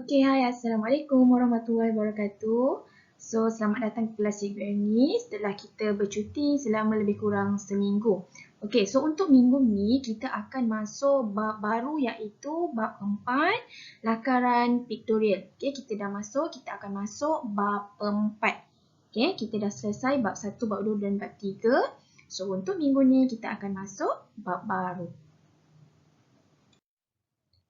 Okay, hai. Assalamualaikum warahmatullahi wabarakatuh. So, selamat datang ke kelas Cikgu Erni setelah kita bercuti selama lebih kurang seminggu. Okay, so untuk minggu ni kita akan masuk bab baru iaitu bab 4, lakaran piktorial. Okay, kita dah masuk, kita akan masuk bab 4. Okay, kita dah selesai bab 1, bab 2 dan bab 3. So, untuk minggu ni kita akan masuk bab baru.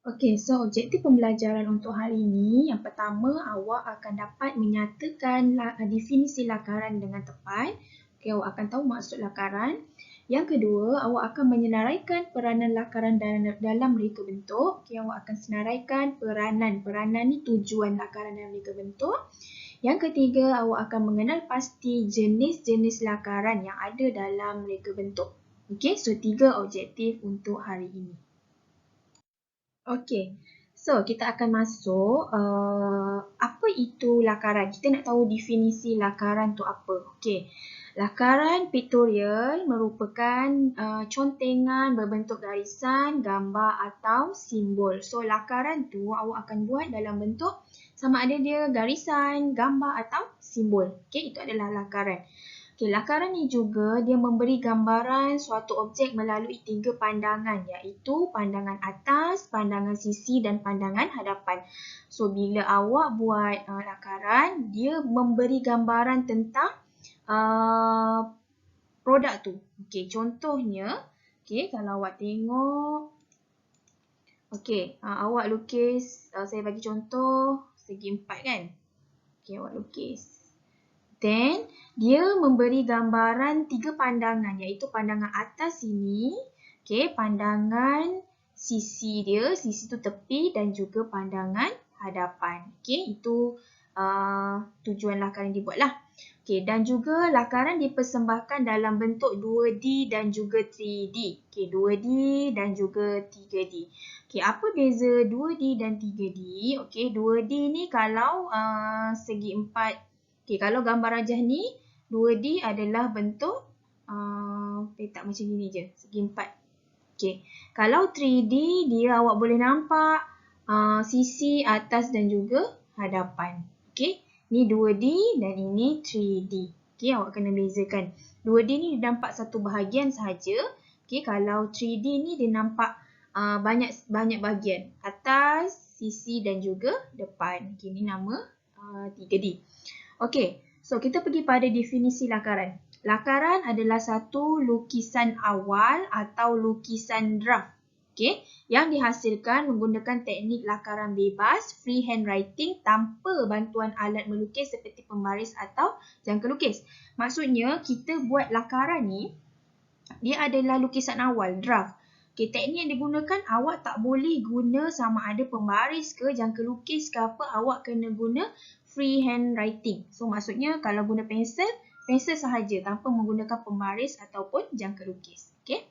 Okey, so objektif pembelajaran untuk hari ini, yang pertama awak akan dapat menyatakan definisi lakaran dengan tepat. Okey, awak akan tahu maksud lakaran. Yang kedua, awak akan menyenaraikan peranan lakaran dalam reka bentuk. Okey, awak akan senaraikan peranan. Peranan ni tujuan lakaran dalam reka bentuk. Yang ketiga, awak akan mengenal pasti jenis-jenis lakaran yang ada dalam reka bentuk. Okey, so 3 objektif untuk hari ini. Okey, so kita akan masuk apa itu lakaran. Kita nak tahu definisi lakaran tu apa. Okey, lakaran piktorial merupakan contengan berbentuk garisan, gambar atau simbol. So lakaran tu awak akan buat dalam bentuk sama ada dia garisan, gambar atau simbol. Okey, itu adalah lakaran. Okay, lakaran ni juga dia memberi gambaran suatu objek melalui 3 pandangan iaitu pandangan atas, pandangan sisi dan pandangan hadapan. So bila awak buat lakaran, dia memberi gambaran tentang produk tu. Okay, contohnya, okay, kalau awak tengok, okay, awak lukis, saya bagi contoh segi 4 kan. Okay, awak lukis. Then, dia memberi gambaran 3 pandangan iaitu pandangan atas sini, okay, pandangan sisi dia, sisi tu tepi dan juga pandangan hadapan. Okay, itu tujuan lakaran dibuatlah. Okay, dan juga lakaran dipersembahkan dalam bentuk 2D dan juga 3D. Okay, 2D dan juga 3D. Okay, apa beza 2D dan 3D? Okay, 2D ni kalau segi 4. Okay, kalau gambar rajah ni 2D adalah bentuk petak macam ni je, segi 4. Okay, kalau 3D dia awak boleh nampak sisi, atas dan juga hadapan. Okay, ni 2D dan ini 3D. Okay, awak kena bezakan. 2D ni dia nampak satu bahagian sahaja. Okay, kalau 3D ni dia nampak banyak bahagian, atas, sisi dan juga depan. Okay, ni nama 3D. Okey, so kita pergi pada definisi lakaran. Lakaran adalah satu lukisan awal atau lukisan draft, okey, yang dihasilkan menggunakan teknik lakaran bebas, freehand writing tanpa bantuan alat melukis seperti pembaris atau jangka lukis. Maksudnya, kita buat lakaran ni, dia adalah lukisan awal, draft. Okay, teknik yang digunakan, awak tak boleh guna sama ada pembaris ke, jangka lukis ke apa, awak kena guna freehand writing. So maksudnya kalau guna pensel sahaja tanpa menggunakan pembaris ataupun jangka lukis. Okay.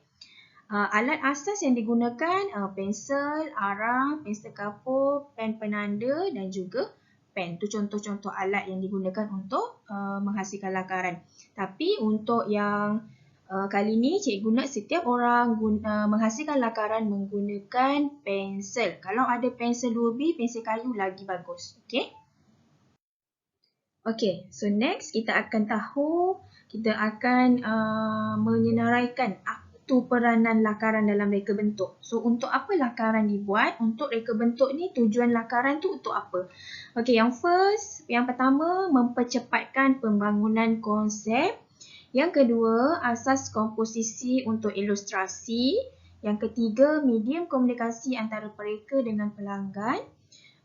Alat asas yang digunakan pensel, arang, pensel kapur, pen penanda dan juga pen. Itu contoh-contoh alat yang digunakan untuk menghasilkan lakaran. Tapi untuk yang kali ni cikgu nak setiap orang menghasilkan lakaran menggunakan pensel. Kalau ada pensel 2B, pensel kayu lagi bagus. Okay. Okay, so next kita akan menyenaraikan apa tu peranan lakaran dalam reka bentuk. So untuk apa lakaran dibuat? Untuk reka bentuk ni tujuan lakaran tu untuk apa? Okay, yang pertama mempercepatkan pembangunan konsep. Yang kedua, asas komposisi untuk ilustrasi. Yang ketiga, medium komunikasi antara mereka dengan pelanggan.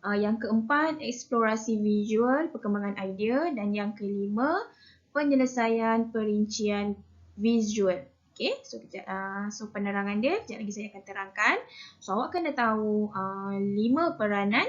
Yang keempat, eksplorasi visual, perkembangan idea. Dan yang kelima, penyelesaian perincian visual. Okay, so penerangan dia, sekejap lagi saya akan terangkan. So awak kena tahu 5 peranan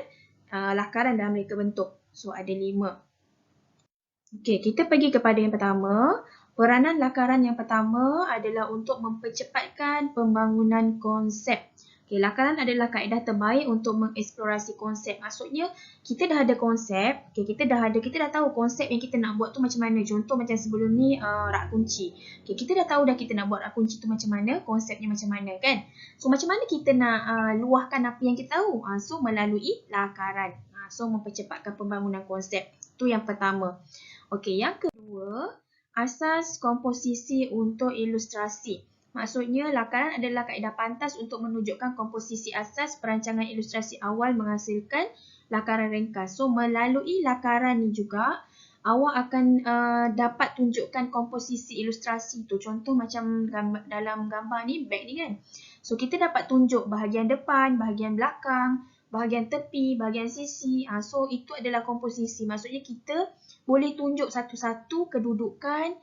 lakaran dalam reka bentuk. So ada 5. Okay, kita pergi kepada yang pertama. Peranan lakaran yang pertama adalah untuk mempercepatkan pembangunan konsep. Okay, lakaran adalah kaedah terbaik untuk mengeksplorasi konsep. Maksudnya, kita dah ada konsep, okay, kita dah tahu konsep yang kita nak buat tu macam mana. Contoh macam sebelum ni rak kunci. Okay, kita dah tahu kita nak buat rak kunci tu macam mana, konsepnya macam mana kan. So, macam mana kita nak luahkan apa yang kita tahu? So, melalui lakaran. So mempercepatkan pembangunan konsep. Itu yang pertama. Okey, yang kedua, asas komposisi untuk ilustrasi. Maksudnya lakaran adalah kaedah pantas untuk menunjukkan komposisi asas perancangan ilustrasi awal menghasilkan lakaran ringkas. So melalui lakaran ni juga awak akan dapat tunjukkan komposisi ilustrasi tu. Contoh macam dalam gambar ni, beg ni kan. So kita dapat tunjuk bahagian depan, bahagian belakang, bahagian tepi, bahagian sisi. So itu adalah komposisi. Maksudnya kita boleh tunjuk satu-satu kedudukan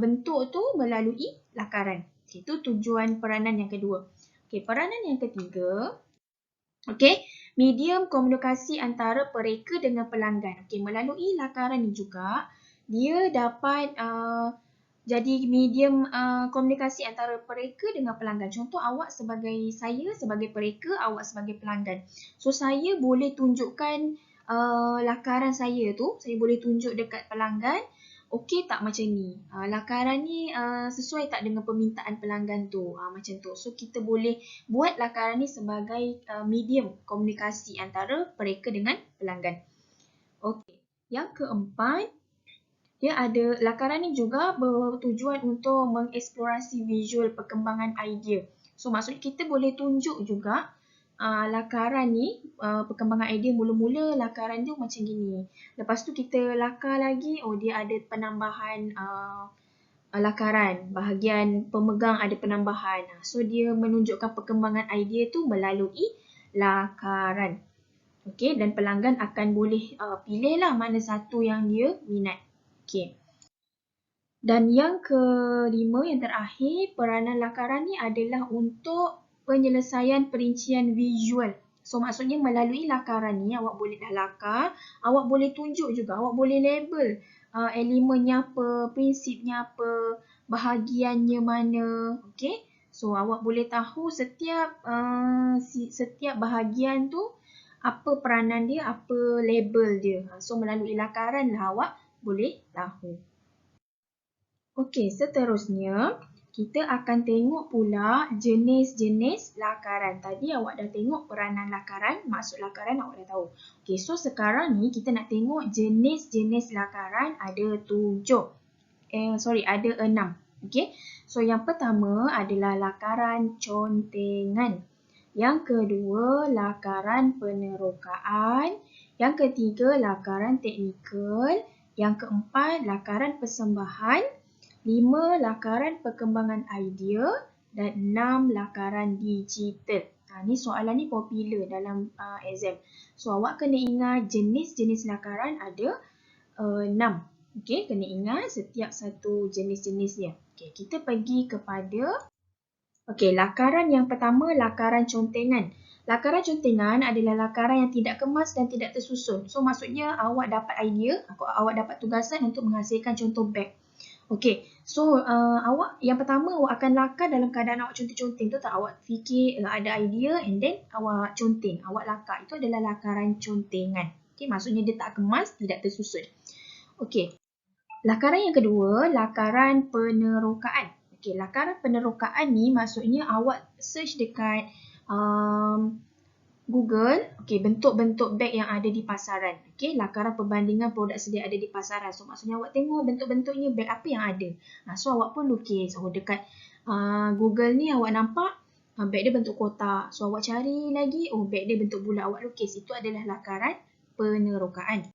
bentuk tu melalui lakaran. Itu tujuan peranan yang kedua. Okey, peranan yang ketiga. Okey, medium komunikasi antara pereka dengan pelanggan. Okey, melalui lakaran ni juga dia dapat jadi medium komunikasi antara pereka dengan pelanggan. Contoh saya sebagai pereka, awak sebagai pelanggan. So saya boleh tunjukkan lakaran saya tu, saya boleh tunjuk dekat pelanggan. Okey tak macam ni? Lakaran ni sesuai tak dengan permintaan pelanggan tu? Macam tu. So kita boleh buat lakaran ni sebagai medium komunikasi antara pereka dengan pelanggan. Okey. Yang keempat, dia ada lakaran ni juga bertujuan untuk mengeksplorasi visual perkembangan idea. So maksudnya kita boleh tunjuk juga lakaran ni, perkembangan idea mula-mula lakaran dia macam gini. Lepas tu kita lakar lagi, dia ada penambahan lakaran. Bahagian pemegang ada penambahan. So dia menunjukkan perkembangan idea tu melalui lakaran. Okey, dan pelanggan akan boleh pilih lah mana satu yang dia minat. Okey. Dan yang kelima, yang terakhir, peranan lakaran ni adalah untuk penyelesaian perincian visual. So maksudnya melalui lakaran ni awak boleh dah lakar, awak boleh tunjuk juga, awak boleh label elemennya apa, prinsipnya apa, bahagiannya mana. Okey. So awak boleh tahu setiap bahagian tu apa peranan dia, apa label dia. So melalui lakaran lah awak boleh tahu. Okey, seterusnya kita akan tengok pula jenis-jenis lakaran. Tadi awak dah tengok peranan lakaran, maksud lakaran awak dah tahu. Okey, so sekarang ni kita nak tengok jenis-jenis lakaran ada 6. Okey, so yang pertama adalah lakaran contengan. Yang kedua, lakaran penerokaan. Yang ketiga, lakaran teknikal. Yang keempat, lakaran persembahan. 5. Lakaran perkembangan idea. Dan 6. Lakaran digital. Ni soalan ni popular dalam exam. So awak kena ingat jenis-jenis lakaran ada 6. Okey, kena ingat setiap satu jenis-jenisnya. Okey, kita pergi kepada lakaran yang pertama, lakaran contengan. Lakaran contengan adalah lakaran yang tidak kemas dan tidak tersusun. So maksudnya awak dapat idea, awak dapat tugasan untuk menghasilkan contoh beg. Okey, so yang pertama awak akan lakar dalam keadaan awak conteng-conteng tu tak? Awak fikir ada idea and then awak conteng, awak lakar. Itu adalah lakaran contengan. Okey, maksudnya dia tak kemas, tidak tersusun. Okey, lakaran yang kedua, lakaran penerokaan. Okey, lakaran penerokaan ni maksudnya awak search dekat Google, bentuk-bentuk beg yang ada di pasaran. Lakaran perbandingan produk sedia ada di pasaran. So maksudnya awak tengok bentuk-bentuknya beg apa yang ada. So awak pun lukis. Dekat Google ni awak nampak beg dia bentuk kotak. So awak cari lagi, beg dia bentuk bulat, awak lukis. Itu adalah lakaran penerokaan.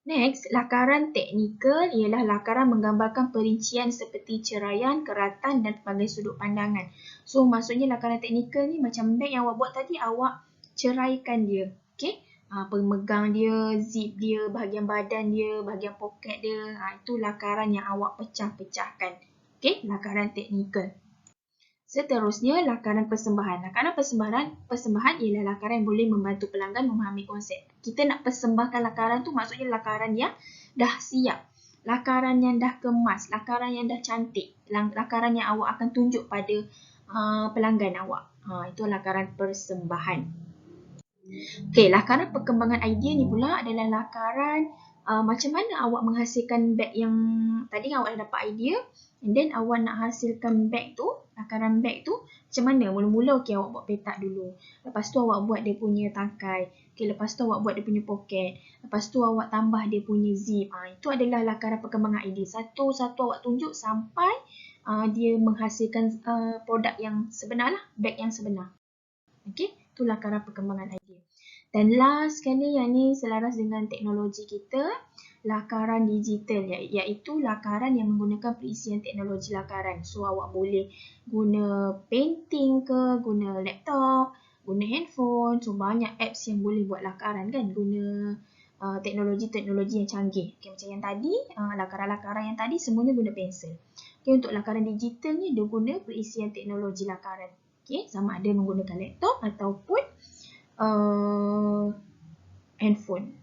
Next, lakaran teknikal ialah lakaran menggambarkan perincian seperti ceraian, keratan dan pelbagai sudut pandangan. So maksudnya lakaran teknikal ni macam beg yang awak buat tadi, awak ceraikan dia. Okey, pemegang dia, zip dia, bahagian badan dia, bahagian poket dia. Itu lakaran yang awak pecah-pecahkan. Okey, lakaran teknikal. Seterusnya, lakaran persembahan. Lakaran persembahan ialah lakaran yang boleh membantu pelanggan memahami konsep. Kita nak persembahkan lakaran tu maksudnya lakaran yang dah siap. Lakaran yang dah kemas, lakaran yang dah cantik. Lakaran yang awak akan tunjuk pada pelanggan awak. Itu lakaran persembahan. Okey, lakaran perkembangan idea ni pula adalah lakaran macam mana awak menghasilkan beg yang tadi awak dah dapat idea. And then awak nak hasilkan beg tu, lakaran beg tu macam mana? Mula-mula awak buat petak dulu. Lepas tu awak buat dia punya tangkai. Lepas tu awak buat dia punya poket. Lepas tu awak tambah dia punya zip. Itu adalah lakaran perkembangan idea. Satu-satu awak tunjuk sampai dia menghasilkan produk yang sebenar lah, beg yang sebenar. Okey, itu lakaran perkembangan idea. Dan last sekali yang ni selaras dengan teknologi kita, lakaran digital, iaitu lakaran yang menggunakan perisian teknologi lakaran. So awak boleh guna painting ke, guna laptop, guna handphone. So banyak apps yang boleh buat lakaran kan, guna teknologi-teknologi yang canggih. Okay, macam yang tadi, lakaran-lakaran yang tadi semuanya guna pensel. Okay, untuk lakaran digital ni dia guna perisian teknologi lakaran. Okay, sama ada menggunakan laptop ataupun handphone.